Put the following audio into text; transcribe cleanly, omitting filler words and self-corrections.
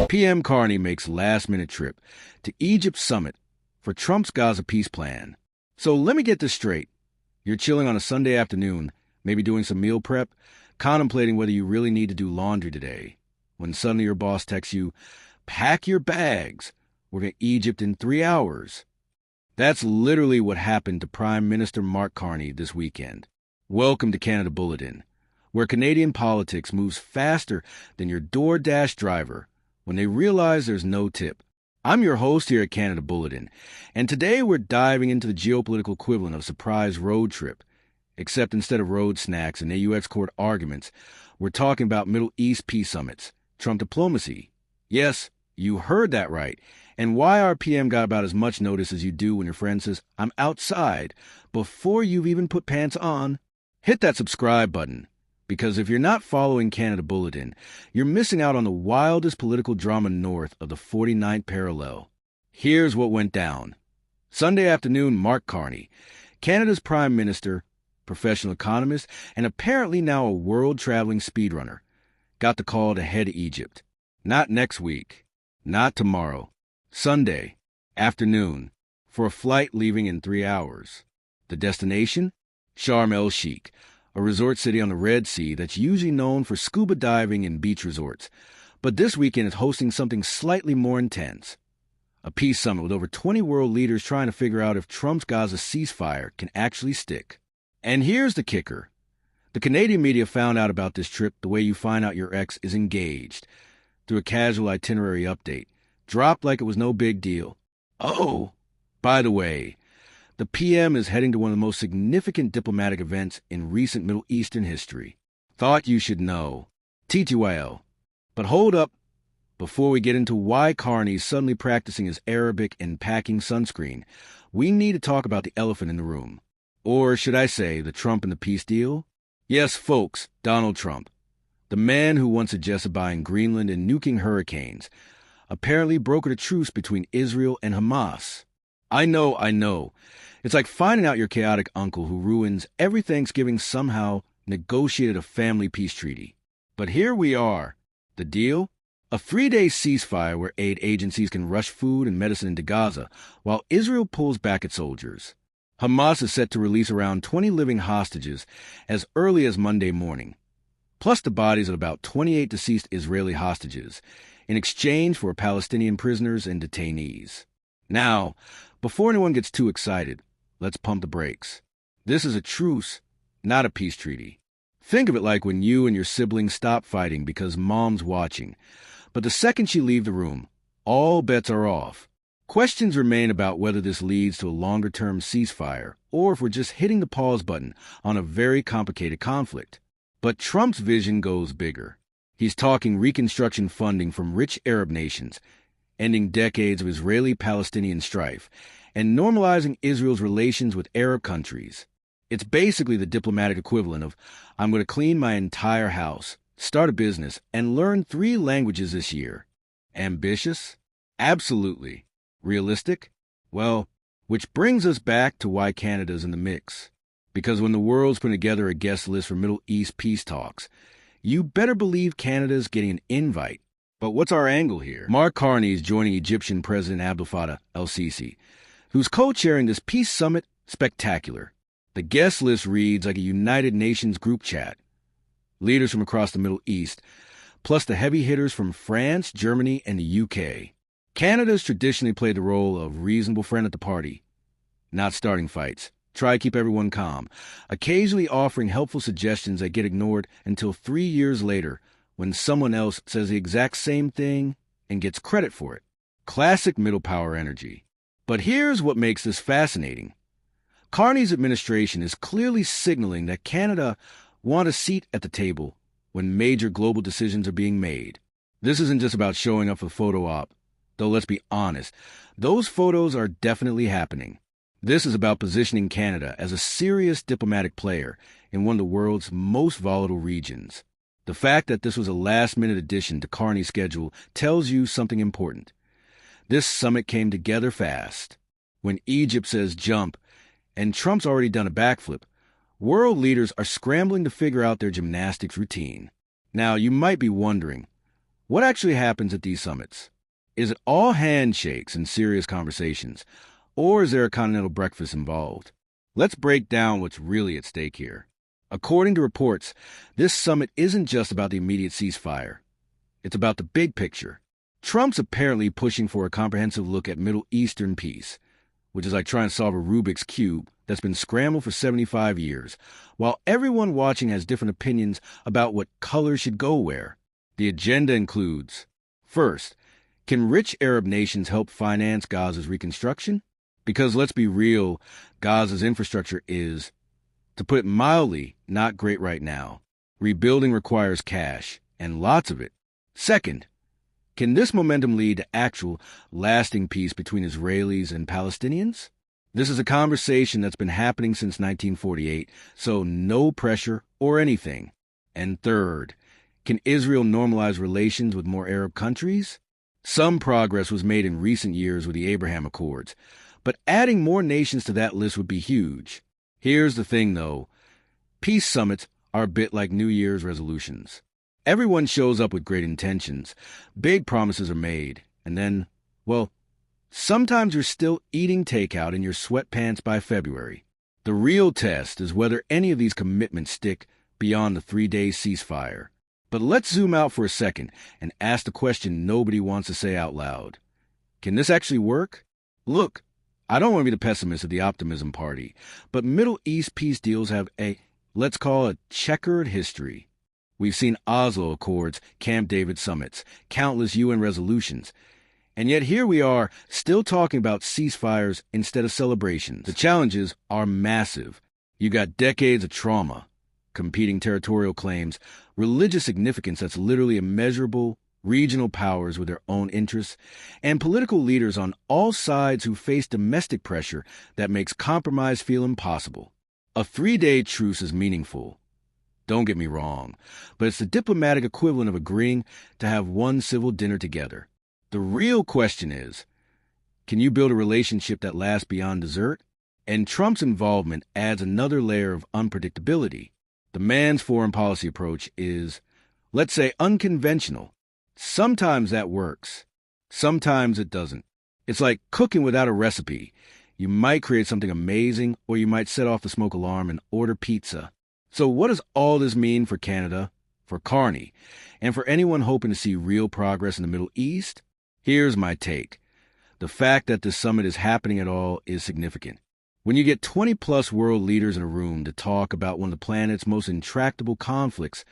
PM Carney makes last-minute trip to Egypt summit for Trump's Gaza peace plan. So let me get this straight. You're chilling on a Sunday afternoon, maybe doing some meal prep, contemplating whether you really need to do laundry today, when suddenly your boss texts you, "Pack your bags. We're going to Egypt in 3 hours." That's literally what happened to Prime Minister Mark Carney this weekend. Welcome to Canada Bulletin, where Canadian politics moves faster than your DoorDash driver when they realize there's no tip. I'm your host here at Canada Bulletin, and today we're diving into the geopolitical equivalent of surprise road trip. Except instead of road snacks and AUX court arguments, we're talking about Middle East peace summits, Trump diplomacy. Yes, you heard that right. And why our PM got about as much notice as you do when your friend says, "I'm outside," before you've even put pants on. Hit that subscribe button, because if you're not following Canada Bulletin, you're missing out on the wildest political drama north of the 49th parallel. Here's what went down. Sunday afternoon, Mark Carney, Canada's Prime Minister, professional economist, and apparently now a world-traveling speedrunner, got the call to head to Egypt. Not next week. Not tomorrow. Sunday afternoon, for a flight leaving in 3 hours. The destination? Sharm el-Sheikh, a resort city on the Red Sea that's usually known for scuba diving and beach resorts. But this weekend is hosting something slightly more intense. A peace summit with over 20 world leaders trying to figure out if Trump's Gaza ceasefire can actually stick. And here's the kicker. The Canadian media found out about this trip the way you find out your ex is engaged, through a casual itinerary update, dropped like it was no big deal. Oh, by the way, the PM is heading to one of the most significant diplomatic events in recent Middle Eastern history. Thought you should know. TTYL. But hold up. Before we get into why Carney's suddenly practicing his Arabic and packing sunscreen, we need to talk about the elephant in the room. Or should I say, the Trump and the peace deal? Yes, folks, Donald Trump. The man who once suggested buying Greenland and nuking hurricanes, apparently brokered a truce between Israel and Hamas. I know. It's like finding out your chaotic uncle who ruins every Thanksgiving somehow negotiated a family peace treaty. But here we are. The deal? A 3-day ceasefire where aid agencies can rush food and medicine into Gaza, while Israel pulls back its soldiers. Hamas is set to release around 20 living hostages as early as Monday morning, plus the bodies of about 28 deceased Israeli hostages, in exchange for Palestinian prisoners and detainees. Now, before anyone gets too excited, let's pump the brakes. This is a truce, not a peace treaty. Think of it like when you and your siblings stop fighting because mom's watching, but the second she leaves the room, all bets are off. Questions remain about whether this leads to a longer-term ceasefire or if we're just hitting the pause button on a very complicated conflict. But Trump's vision goes bigger. He's talking reconstruction funding from rich Arab nations, ending decades of Israeli-Palestinian strife, and normalizing Israel's relations with Arab countries. It's basically the diplomatic equivalent of, I'm going to clean my entire house, start a business, and learn 3 languages this year. Ambitious? Absolutely. Realistic? Well, which brings us back to why Canada's in the mix. Because when the world's putting together a guest list for Middle East peace talks, you better believe Canada's getting an invite. But what's our angle here? Mark Carney is joining Egyptian President Abdel Fattah el-Sisi, who's co-chairing this peace summit spectacular. The guest list reads like a United Nations group chat. Leaders from across the Middle East, plus the heavy hitters from France, Germany, and the UK. Canada's traditionally played the role of reasonable friend at the party, not starting fights. Try to keep everyone calm, occasionally offering helpful suggestions that get ignored until 3 years later when someone else says the exact same thing and gets credit for it. Classic middle power energy. But here's what makes this fascinating. Carney's administration is clearly signaling that Canada want a seat at the table when major global decisions are being made. This isn't just about showing up for photo op, though let's be honest, those photos are definitely happening. This is about positioning Canada as a serious diplomatic player in one of the world's most volatile regions. The fact that this was a last-minute addition to Carney's schedule tells you something important. This summit came together fast. When Egypt says jump, and Trump's already done a backflip, world leaders are scrambling to figure out their gymnastics routine. Now, you might be wondering, What actually happens at these summits? Is it all handshakes and serious conversations, or is there a continental breakfast involved? Let's break down what's really at stake here. According to reports, this summit isn't just about the immediate ceasefire. It's about the big picture. Trump's apparently pushing for a comprehensive look at Middle Eastern peace, which is like trying to solve a Rubik's Cube that's been scrambled for 75 years, while everyone watching has different opinions about what color should go where. The agenda includes, first, can rich Arab nations help finance Gaza's reconstruction? Because let's be real, Gaza's infrastructure is, to put it mildly, not great right now. Rebuilding requires cash, and lots of it. Second, can this momentum lead to actual, lasting peace between Israelis and Palestinians? This is a conversation that's been happening since 1948, so no pressure or anything. And third, can Israel normalize relations with more Arab countries? Some progress was made in recent years with the Abraham Accords, but adding more nations to that list would be huge. Here's the thing, though. Peace summits are a bit like New Year's resolutions. Everyone shows up with great intentions. Big promises are made. And then, well, sometimes you're still eating takeout in your sweatpants by February. The real test is whether any of these commitments stick beyond the 3-day ceasefire. But let's zoom out for a second and ask the question nobody wants to say out loud. Can this actually work? Look, I don't want to be the pessimist of the optimism party, but Middle East peace deals have a, let's call it, checkered history. We've seen Oslo Accords, Camp David summits, countless UN resolutions. And yet here we are, still talking about ceasefires instead of celebrations. The challenges are massive. You got decades of trauma, competing territorial claims, religious significance that's literally immeasurable, regional powers with their own interests, and political leaders on all sides who face domestic pressure that makes compromise feel impossible. A 3-day truce is meaningful. Don't get me wrong, but it's the diplomatic equivalent of agreeing to have one civil dinner together. The real question is, can you build a relationship that lasts beyond dessert? And Trump's involvement adds another layer of unpredictability. The man's foreign policy approach is, let's say, unconventional. Sometimes that works. Sometimes it doesn't. It's like cooking without a recipe. You might create something amazing, or you might set off the smoke alarm and order pizza. So what does all this mean for Canada, for Carney, and for anyone hoping to see real progress in the Middle East? Here's my take. The fact that this summit is happening at all is significant. When you get 20-plus world leaders in a room to talk about one of the planet's most intractable conflicts,